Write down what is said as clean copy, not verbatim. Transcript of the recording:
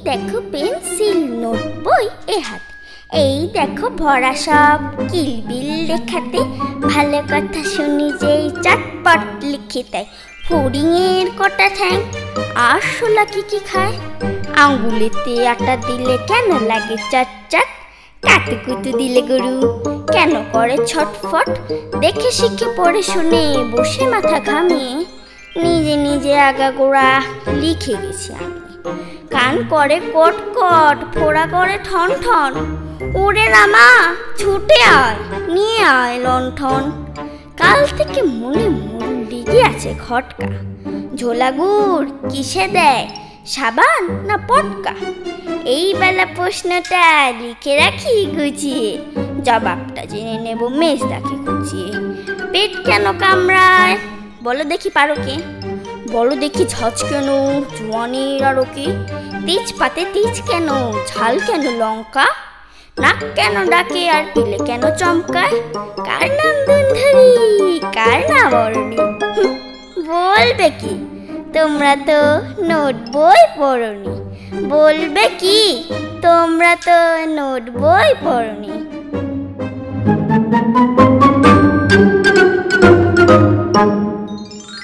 দেখো pencil, note, বই এ হাতে, এই দেখো ভরা সব কিলবিল লেখাতে, ভালো কথা শুনি যেই চটপট লিখে দেয়। ফড়িংয়ের কটা ঠ্যাং আর শোলা কি খায়, আঙ্গুলেতে আটা দিলে কেন লাগে চটচট, কাতুকুতু দিলে গরু কেন করে ছটফট, দেখে শিখে পড়ে শুনে বসে মাথা ঘামিয়ে নিজে নিজে আগাগোড়া লিখে গেছি আমি। কান করে কট কট, ফোড়া করে ঠন ঠন, ওরে রামা ছুটে আয় নিয়ে আয় লণ্ঠন। কাল থেকে মনে মন লেগে আছে খটকা, ঝোলা গুড় কিসে দেয়, সাবান না পটকা? এই বেলা প্রশ্নটা লিখে রাখি গুছিয়ে, জবাবটা জেনে নেব মেজদাকে খুঁজিয়ে। পেট কেন কামড়ায় বলো দেখি পারো কে, বলো দেখি ঝাঁজ কেন জোয়ানের আরো কে, তেজ পাতে তেজ কেন, ঝাল কেন লঙ্কা, নাক কেন ডাকে আর পিলে কেন চমকায়, কার নাম দুন্ধরি কার নাম অরণি, বলবে কি তোমরা তো নোট বই পড়নি, বলবে কি তোমরা তো নোট বই পড়নি।